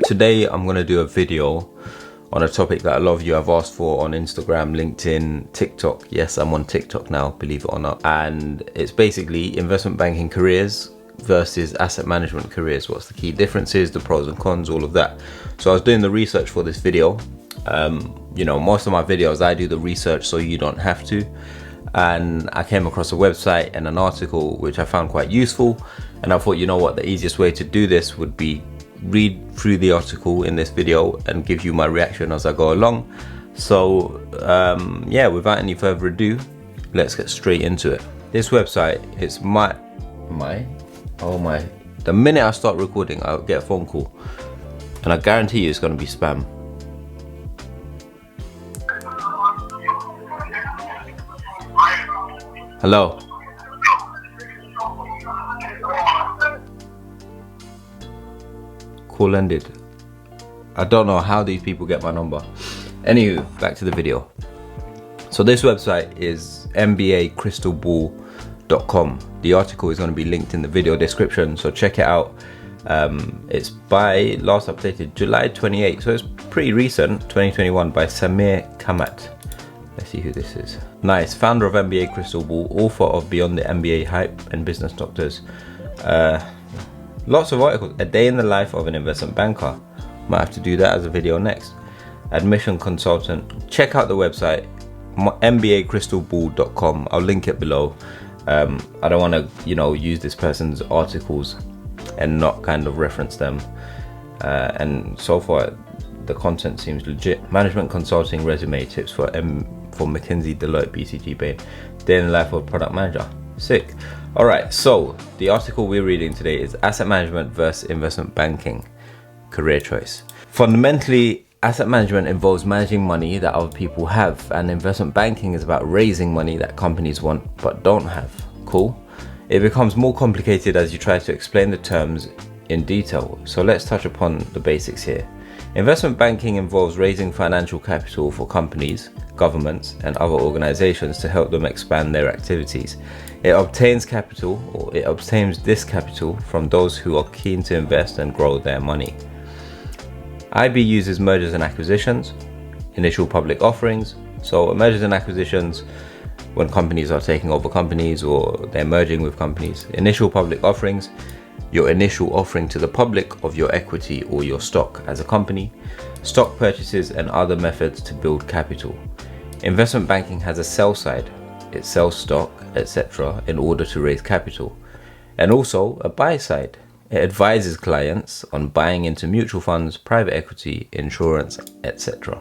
Today I'm going to do a video on a topic that a lot of you have asked for on Instagram, LinkedIn, TikTok. Yes, I'm on TikTok now, believe it or not. And it's basically investment banking careers versus asset management careers. What's the key differences, the pros and cons, all of that. So I was doing the research for this video. Most of my videos, I do the research so you don't have to. And I came across a website and an article which I found quite useful. And I thought, you know what, the easiest way to do this would be read through the article in this video and give you my reaction as I go along. So without any further ado, let's get straight into it. This website, it's the minute I start recording, I'll get a phone call and I guarantee you it's going to be spam. Hello. Call ended. I don't know how these people get my number. Anywho, back to the video. So this website is mbacrystalball.com. The article is going to be linked in the video description, so check it out. It's by last updated July 28, so it's pretty recent, 2021, by Samir Kamat. Let's see who this is. Nice. Founder of MBA Crystal Ball, author of Beyond the MBA Hype and Business Doctors. Lots of articles. A day in the life of an investment banker. Might have to do that as a video next. Admission consultant. Check out the website, mbacrystalball.com. I'll link it below. I don't want to, use this person's articles and not kind of reference them. And so far, the content seems legit. Management consulting resume tips for McKinsey, Deloitte, BCG, Bain. Day in the life of a product manager. Sick. All right, so the article we're reading today is Asset Management versus Investment Banking, Career Choice. Fundamentally, asset management involves managing money that other people have, and investment banking is about raising money that companies want but don't have. Cool? It becomes more complicated as you try to explain the terms in detail, so let's touch upon the basics here. Investment banking involves raising financial capital for companies, governments, and other organizations to help them expand their activities. It obtains this capital from those who are keen to invest and grow their money. IB uses mergers and acquisitions, initial public offerings. So mergers and acquisitions, when companies are taking over companies or they're merging with companies. Initial public offerings, your initial offering to the public of your equity or your stock as a company. Stock purchases and other methods to build capital. Investment banking has a sell side. It sells stock, etc. in order to raise capital. And also a buy side. It advises clients on buying into mutual funds, private equity, insurance, etc.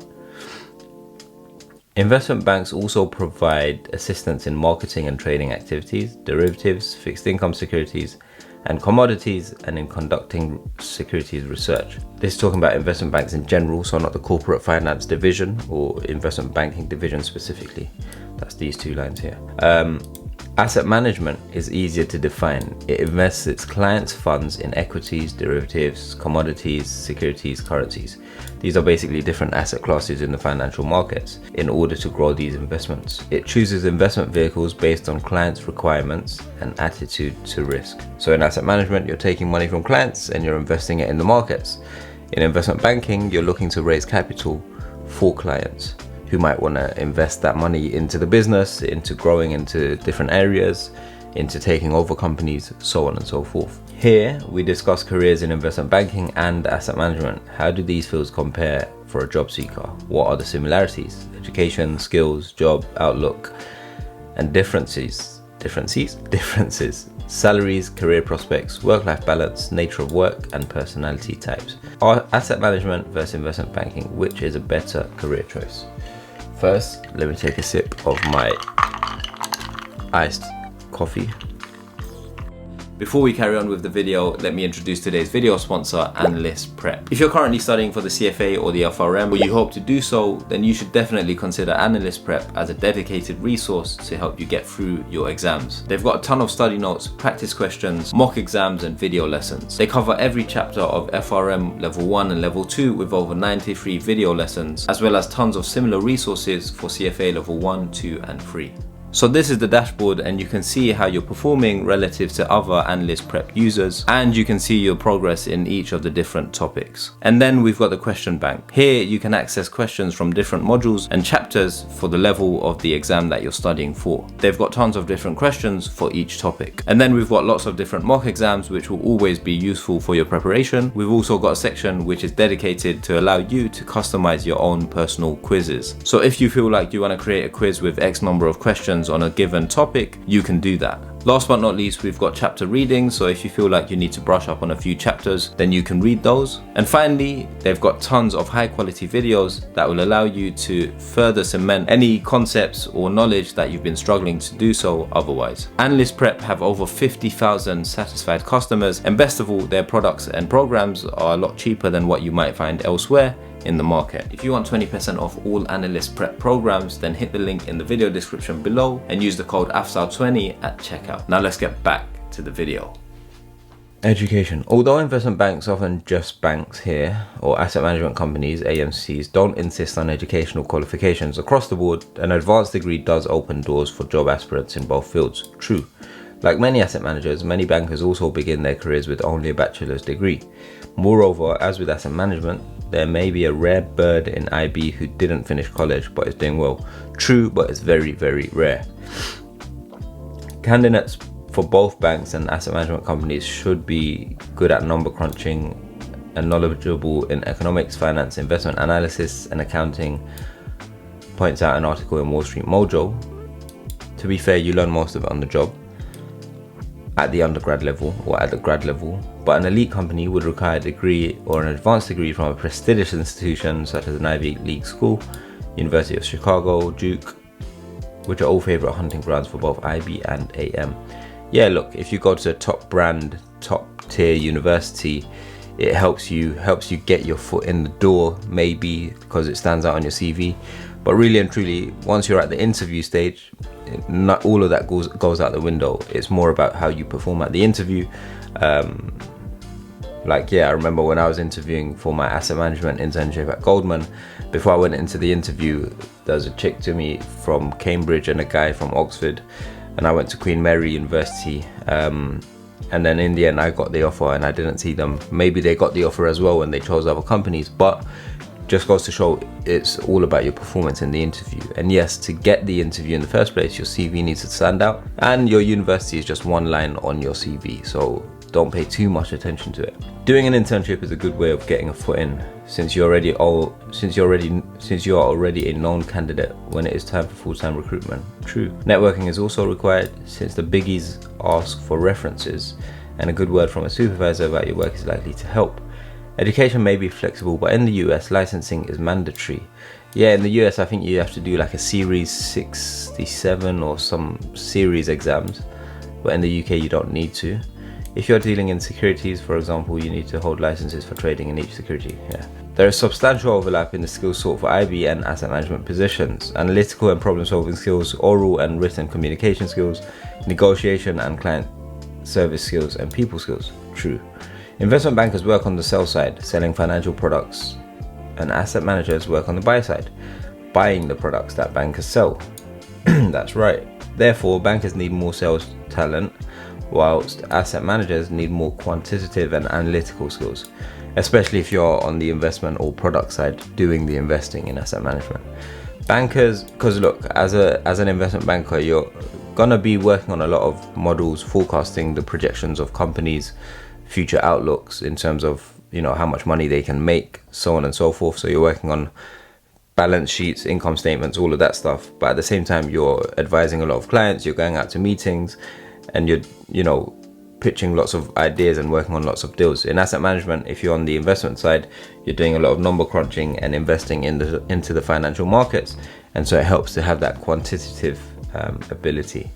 Investment banks also provide assistance in marketing and trading activities, derivatives, fixed income securities, and commodities, and in conducting securities research. This is talking about investment banks in general, so not the corporate finance division or investment banking division specifically. That's these two lines here. Asset management is easier to define. It invests its clients' funds in equities, derivatives, commodities, securities, currencies. These are basically different asset classes in the financial markets in order to grow these investments. It chooses investment vehicles based on clients' requirements and attitude to risk. So in asset management, you're taking money from clients and you're investing it in the markets. In investment banking, you're looking to raise capital for clients who might want to invest that money into the business, into growing into different areas, into taking over companies, so on and so forth. Here, we discuss careers in investment banking and asset management. How do these fields compare for a job seeker? What are the similarities? Education, skills, job, outlook, and differences. Salaries, career prospects, work-life balance, nature of work, and personality types. Asset management versus investment banking, which is a better career choice? First, let me take a sip of my iced coffee. Before we carry on with the video, let me introduce today's video sponsor, Analyst Prep. If you're currently studying for the CFA or the FRM, or you hope to do so, then you should definitely consider Analyst Prep as a dedicated resource to help you get through your exams. They've got a ton of study notes, practice questions, mock exams, and video lessons. They cover every chapter of FRM Level 1 and Level 2 with over 93 video lessons, as well as tons of similar resources for CFA Level 1, 2, and 3. So this is the dashboard, and you can see how you're performing relative to other Analyst Prep users, and you can see your progress in each of the different topics. And then we've got the question bank. Here you can access questions from different modules and chapters for the level of the exam that you're studying for. They've got tons of different questions for each topic. And then we've got lots of different mock exams which will always be useful for your preparation. We've also got a section which is dedicated to allow you to customize your own personal quizzes. So if you feel like you want to create a quiz with X number of questions on a given topic, you can do that. Last but not least, we've got chapter reading, so if you feel like you need to brush up on a few chapters, then you can read those. And finally, they've got tons of high quality videos that will allow you to further cement any concepts or knowledge that you've been struggling to do so otherwise. Analyst Prep have over 50,000 satisfied customers, and best of all, their products and programs are a lot cheaper than what you might find elsewhere in the market. If you want 20% off all Analyst Prep programs, then hit the link in the video description below and use the code AFSAL20 at checkout. Now let's get back to the video. Education. Although investment banks, often just banks here, or asset management companies, AMCs, don't insist on educational qualifications across the board, an advanced degree does open doors for job aspirants in both fields. True. Like many asset managers, many bankers also begin their careers with only a bachelor's degree. Moreover, as with asset management, there may be a rare bird in IB who didn't finish college but is doing well. True, but it's very, very rare. Candidates for both banks and asset management companies should be good at number crunching and knowledgeable in economics, finance, investment analysis, and accounting, points out an article in Wall Street Mojo. To be fair, you learn most of it on the job at the undergrad level or at the grad level, but an elite company would require a degree or an advanced degree from a prestigious institution such as an Ivy League school, University of Chicago, Duke, which are all favorite hunting grounds for both IB and AM. Yeah, look, if you go to a top brand, top tier university, it helps you get your foot in the door, maybe because it stands out on your CV. But really and truly, once you're at the interview stage, not all of that goes out the window. It's more about how you perform at the interview. I remember when I was interviewing for my asset management internship at Goldman, before I went into the interview, there was a chick to me from Cambridge and a guy from Oxford, and I went to Queen Mary University. And then in the end, I got the offer and I didn't see them. Maybe they got the offer as well and they chose other companies, but just goes to show it's all about your performance in the interview. And yes, to get the interview in the first place, your CV needs to stand out, and your university is just one line on your CV, so don't pay too much attention to it. Doing an internship is a good way of getting a foot in, since you are already a known candidate when it is time for full-time recruitment. True. Networking is also required, since the biggies ask for references, and a good word from a supervisor about your work is likely to help. Education may be flexible, but in the US, licensing is mandatory. Yeah, in the US, I think you have to do like a Series 67 or some series exams, but in the UK, you don't need to. If you're dealing in securities, for example, you need to hold licenses for trading in each security. Yeah. There is substantial overlap in the skills sought for IB and asset management positions: analytical and problem-solving skills, oral and written communication skills, negotiation and client service skills, and people skills. True. Investment bankers work on the sell side, selling financial products, and asset managers work on the buy side, buying the products that bankers sell. That's right. Therefore, bankers need more sales talent, whilst asset managers need more quantitative and analytical skills, especially if you're on the investment or product side doing the investing in asset management. Bankers, because look, as an investment banker, you're gonna be working on a lot of models forecasting the projections of companies' future outlooks in terms of, how much money they can make, so on and so forth. So you're working on balance sheets, income statements, all of that stuff. But at the same time, you're advising a lot of clients, you're going out to meetings, and you're, pitching lots of ideas and working on lots of deals. In asset management, if you're on the investment side, you're doing a lot of number crunching and investing into the financial markets. And so it helps to have that quantitative ability.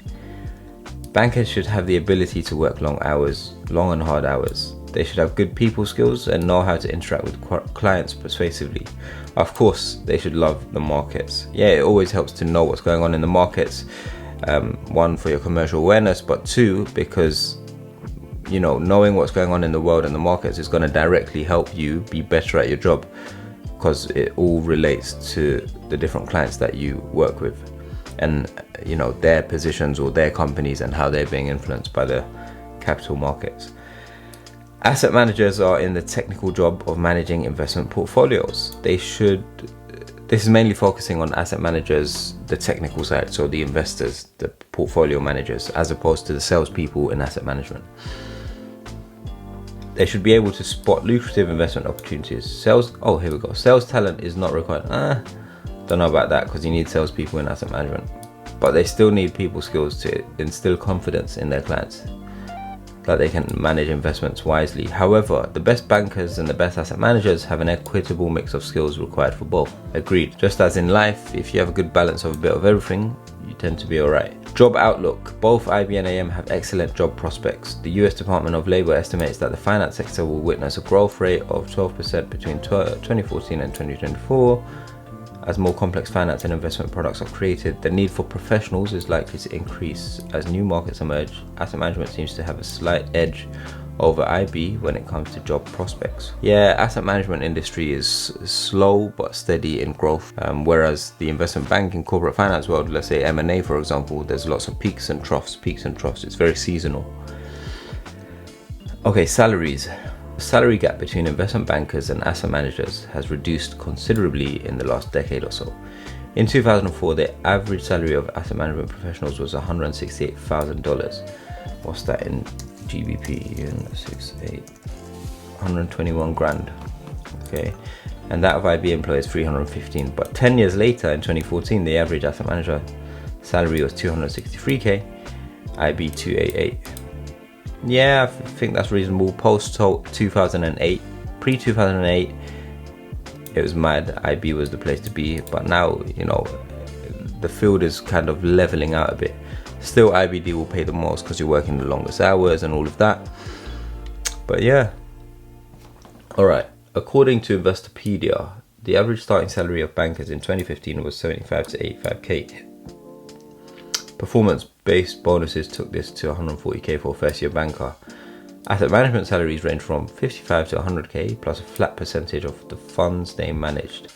Bankers should have the ability to work long and hard hours. They should have good people skills and know how to interact with clients persuasively. Of course, they should love the markets. Yeah, it always helps to know what's going on in the markets. One, for your commercial awareness, but two, because knowing what's going on in the world and the markets is going to directly help you be better at your job, because it all relates to the different clients that you work with. and their positions or their companies and how they're being influenced by the capital markets. Asset managers are in the technical job of managing investment portfolios. This is mainly focusing on asset managers, the technical side, so the investors, the portfolio managers, as opposed to the salespeople in asset management. They should be able to spot lucrative investment opportunities. Sales talent is not required. Don't know about that, because you need salespeople in asset management. But they still need people skills to instill confidence in their clients, that they can manage investments wisely. However, the best bankers and the best asset managers have an equitable mix of skills required for both. Agreed. Just as in life, if you have a good balance of a bit of everything, you tend to be alright. Job outlook. Both IB and AM have excellent job prospects. The US Department of Labor estimates that the finance sector will witness a growth rate of 12% between 2014 and 2024. As more complex finance and investment products are created, the need for professionals is likely to increase. As new markets emerge, asset management seems to have a slight edge over IB when it comes to job prospects. Yeah, asset management industry is slow but steady in growth, whereas the investment banking, corporate finance world, let's say M&A for example, there's lots of peaks and troughs. It's very seasonal. Okay, salaries. The salary gap between investment bankers and asset managers has reduced considerably in the last decade or so. In 2004, the average salary of asset management professionals was $168,000. What's that in GBP? 121 grand. Okay, and that of IB employees 315. But 10 years later, in 2014, the average asset manager salary was 263k, IB 288. Yeah, I think that's reasonable. Post 2008, pre-2008, it was mad. IB was the place to be, but now, the field is kind of leveling out a bit. Still, IBD will pay the most because you're working the longest hours and all of that. But yeah. Alright, according to Investopedia, the average starting salary of bankers in 2015 was 75 to 85k. Performance-based bonuses took this to 140k for a first-year banker. Asset management salaries range from 55 to 100k plus a flat percentage of the funds they managed.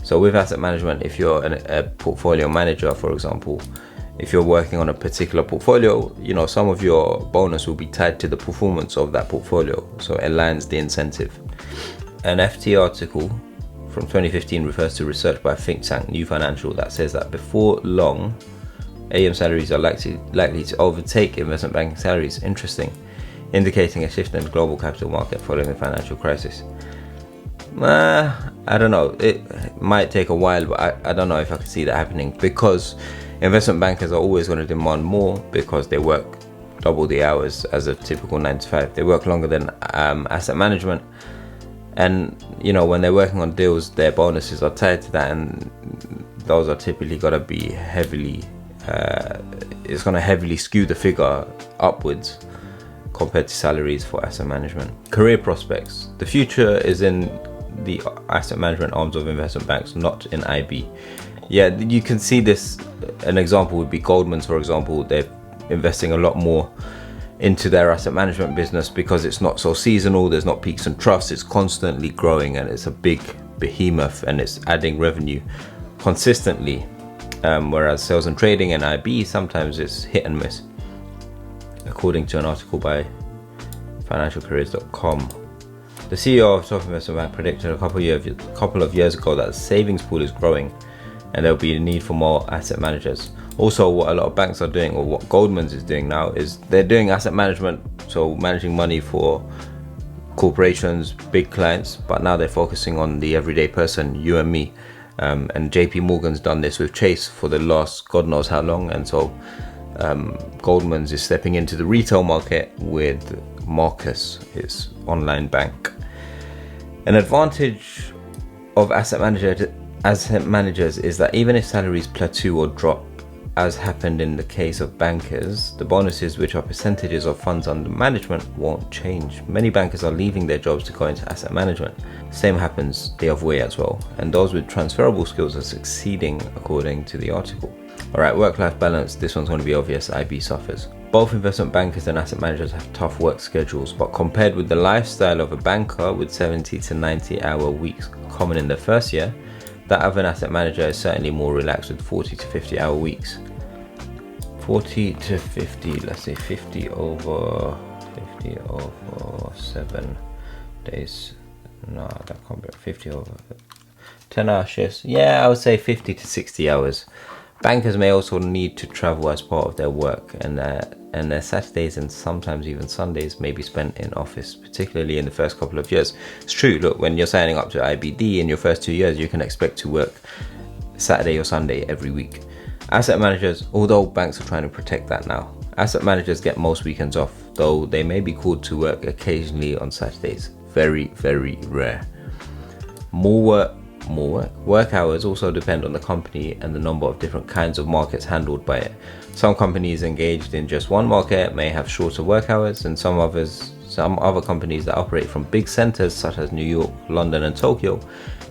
So with asset management, if you're a portfolio manager, for example, if you're working on a particular portfolio, some of your bonus will be tied to the performance of that portfolio, so it aligns the incentive. An FT article from 2015 refers to research by think tank New Financial that says that before long, AM salaries are likely to overtake investment banking salaries. Interesting, indicating a shift in the global capital market following the financial crisis. I don't know, it might take a while, but I don't know if I could see that happening, because investment bankers are always going to demand more because they work double the hours as a typical 9 to 5. They work longer than asset management, and when they're working on deals, their bonuses are tied to that, and those are typically going to be heavily it's going to heavily skew the figure upwards compared to salaries for asset management. Career prospects. The future is in the asset management arms of investment banks, not in IB. Yeah, you can see this. An example would be Goldman's, for example. They're investing a lot more into their asset management business because it's not so seasonal, there's not peaks and troughs, it's constantly growing, and it's a big behemoth, and it's adding revenue consistently. Whereas sales and trading and IB, sometimes it's hit and miss, according to an article by financialcareers.com. The CEO of Top Investment Bank predicted a couple of years ago that the savings pool is growing and there will be a need for more asset managers. Also, what a lot of banks are doing, or what Goldman's is doing now, is they're doing asset management, so managing money for corporations, big clients, but now they're focusing on the everyday person, you and me. And JP Morgan's done this with Chase for the last God knows how long, and so Goldman's is stepping into the retail market with Marcus, its online bank. An advantage of asset managers is that even if salaries plateau or drop, as happened in the case of bankers, the bonuses, which are percentages of funds under management, won't change. Many bankers are leaving their jobs to go into asset management. Same happens the other way as well, and those with transferable skills are succeeding, according to the article. Alright, work-life balance. This one's going to be obvious. IB suffers. Both investment bankers and asset managers have tough work schedules, but compared with the lifestyle of a banker with 70 to 90 hour weeks common in their first year, That of an asset manager is certainly more relaxed with 40 to 50 hour weeks. 40 to 50, let's say 50 over 7 days. No, that can't be 50 over 10-hour shifts. Yeah, I would say 50 to 60 hours. Bankers may also need to travel as part of their work, and their Saturdays and sometimes even Sundays may be spent in office, particularly in the first couple of years. It's true, look, when you're signing up to IBD in your first 2 years, you can expect to work Saturday or Sunday every week. Asset managers, although banks are trying to protect that now, asset managers get most weekends off, though they may be called to work occasionally on Saturdays. Very, very rare. More work. Work hours also depend on the company and the number of different kinds of markets handled by it. Some companies engaged in just one market may have shorter work hours, and some other companies that operate from big centers such as New York, London and Tokyo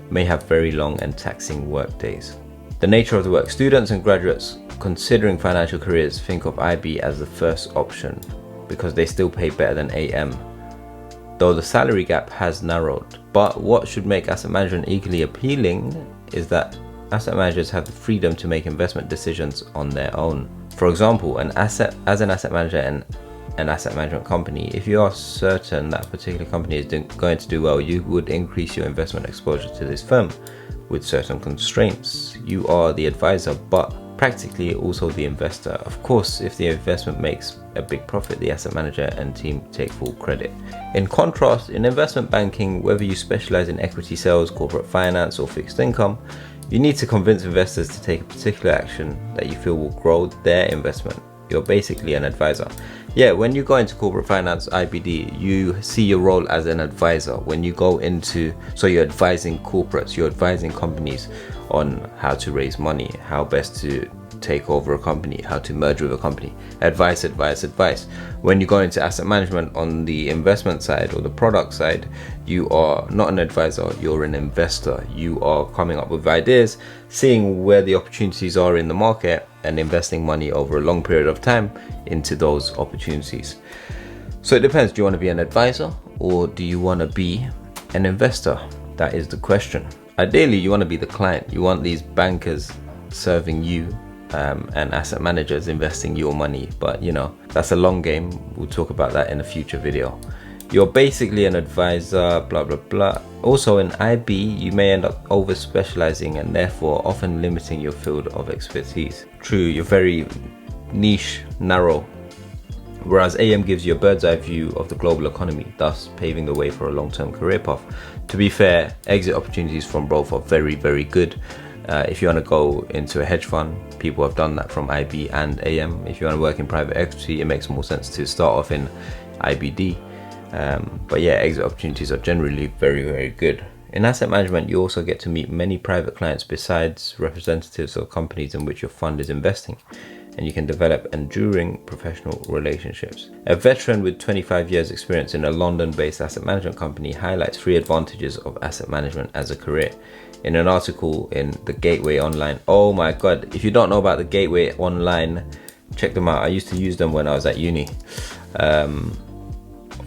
may have very long and taxing work days. The nature of the work. Students and graduates considering financial careers think of IB as the first option because they still pay better than AM, though the salary gap has narrowed. But what should make asset management equally appealing is that asset managers have the freedom to make investment decisions on their own. For example, as an asset manager and an asset management company, if you are certain that a particular company is going to do well, you would increase your investment exposure to this firm with certain constraints. You are the advisor, but practically also the investor. Of course, if the investment makes a big profit, the asset manager and team take full credit. In contrast, in investment banking, whether you specialize in equity sales, corporate finance or fixed income, you need to convince investors to take a particular action that you feel will grow their investment. You're basically an advisor. Yeah, when you go into corporate finance, IBD, you see your role as an advisor. When you go into, so you're advising corporates, you're advising companies on how to raise money, how best to take over a company, how to merge with a company. Advice. When you go into asset management on the investment side or the product side, you are not an advisor, you're an investor. You are coming up with ideas, seeing where the opportunities are in the market and investing money over a long period of time into those opportunities. So it depends. Do you want to be an advisor or do you want to be an investor? That is the question. Ideally, you want to be the client. You want these bankers serving you and asset managers investing your money, but you know, that's a long game. We'll talk about that in a future video. You're basically an advisor, blah blah blah. Also in IB, you may end up over specializing and therefore often limiting your field of expertise. True, you're very niche, narrow, whereas AM gives you a bird's eye view of the global economy, thus paving the way for a long-term career path. To be fair, exit opportunities from both are very, very good. If you want to go into a hedge fund, people have done that from IB and AM. If you want to work in private equity, it makes more sense to start off in IBD. But yeah, exit opportunities are generally very, very good. In asset management, you also get to meet many private clients besides representatives of companies in which your fund is investing, and you can develop enduring professional relationships. A veteran with 25 years experience in a London-based asset management company highlights 3 advantages of asset management as a career in an article in the Gateway Online. Oh my god, if you don't know about the Gateway Online, check them out. I used to use them when I was at uni.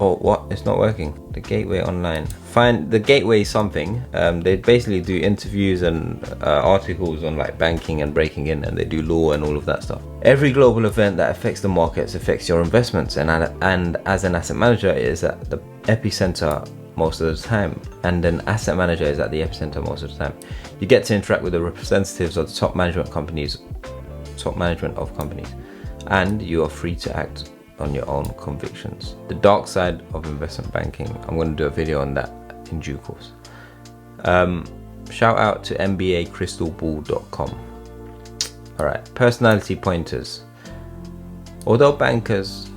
Oh, what? It's not working. The Gateway Online. Find the Gateway something. They basically do interviews and articles on like banking and breaking in, and they do law and all of that stuff. Every global event that affects the markets affects your investments, and as an asset manager, it is at the epicenter most of the time, and an asset manager is at the epicenter most of the time. You get to interact with the representatives of the top management of companies, and you are free to act on your own convictions. The dark side of investment banking, I'm going to do a video on that in due course. Shout out to mbacrystalball.com. Alright, personality pointers. Although bankers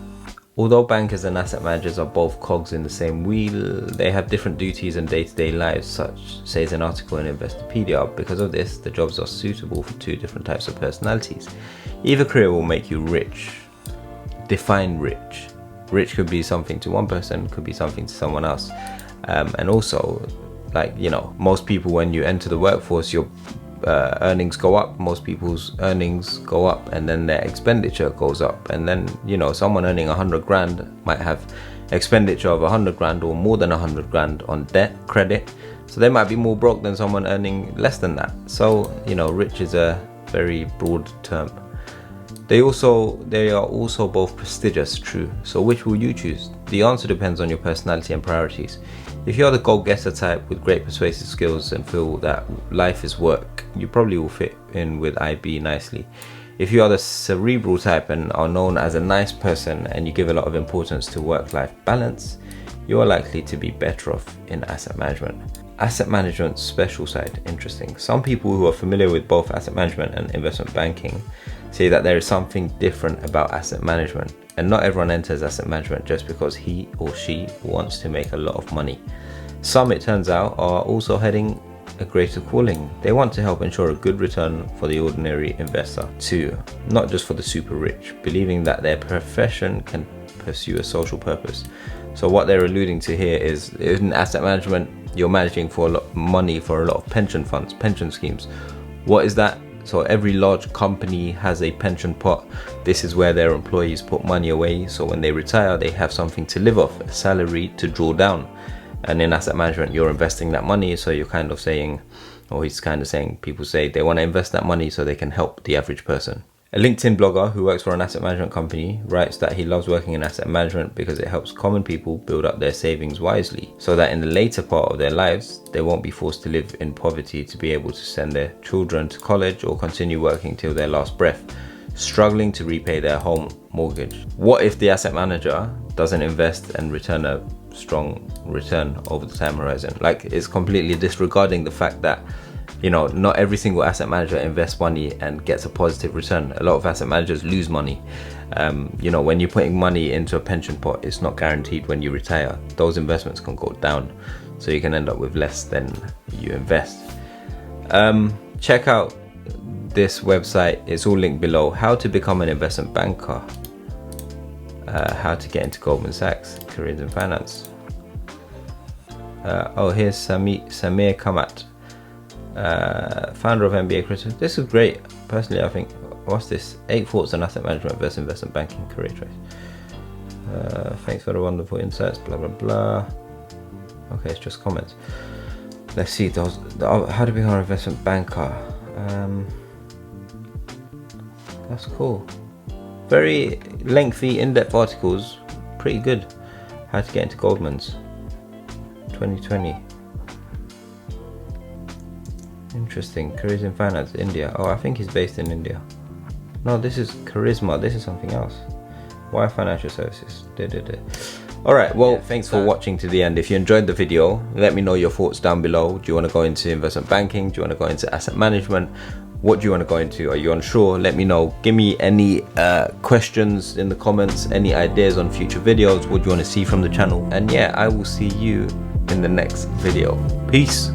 and asset managers are both cogs in the same wheel, they have different duties and day-to-day lives, such says an article in Investopedia. Because of this, the jobs are suitable for 2 different types of personalities. Either career will make you rich. Define rich. Rich could be something to one person, could be something to someone else. And also, like, you know, most people, when you enter the workforce, your earnings go up. Most people's earnings go up, and then their expenditure goes up. And then, you know, someone earning 100 grand might have expenditure of 100 grand or more than 100 grand on debt, credit, So they might be more broke than someone earning less than that. So, you know, rich is a very broad term. They are also both prestigious, true. So which will you choose? The answer depends on your personality and priorities. If you're the goal-getter type with great persuasive skills and feel that life is work, you probably will fit in with IB nicely. If you are the cerebral type and are known as a nice person and you give a lot of importance to work-life balance, you are likely to be better off in asset management. Asset management's special side, interesting. Some people who are familiar with both asset management and investment banking say that there is something different about asset management, and not everyone enters asset management just because he or she wants to make a lot of money. Some, it turns out, are also heading a greater calling. They want to help ensure a good return for the ordinary investor too, not just for the super rich, believing that their profession can pursue a social purpose. So what they're alluding to here is, in asset management, you're managing for a lot of money for a lot of pension funds, pension schemes. What is that? So every large company has a pension pot. This is where their employees put money away, so when they retire they have something to live off, a salary to draw down. And in asset management you're investing that money, so you're kind of saying, or he's kind of saying, people say they want to invest that money so they can help the average person. A LinkedIn blogger who works for an asset management company writes that he loves working in asset management because it helps common people build up their savings wisely, so that in the later part of their lives they won't be forced to live in poverty to be able to send their children to college or continue working till their last breath, struggling to repay their home mortgage. What if the asset manager doesn't invest and return a strong return over the time horizon? Like, it's completely disregarding the fact that, you know, not every single asset manager invests money and gets a positive return. A lot of asset managers lose money. You know, when you're putting money into a pension pot, it's not guaranteed when you retire. Those investments can go down, so you can end up with less than you invest. Check out this website, it's all linked below. How to become an investment banker, how to get into Goldman Sachs, careers in finance. Oh, here's Samir Kamat, founder of MBA Critical. This is great. Personally, I think, what's this? 8 thoughts on asset management versus investment banking, career choice. Thanks for the wonderful insights, blah blah blah. Okay, it's just comments. Let's see those. How to become an investment banker. That's cool. Very lengthy, in-depth articles. Pretty good. How to get into Goldman's 2020. Interesting. Careers in finance, India. Oh, I think he's based in India. No, this is Charisma. This is something else. Why financial services? Alright, well, thanks for watching to the end. If you enjoyed the video, let me know your thoughts down below. Do you want to go into investment banking? Do you want to go into asset management? What do you want to go into? Are you unsure? Let me know. Give me any questions in the comments, any ideas on future videos. What do you want to see from the channel? And yeah, I will see you in the next video. Peace.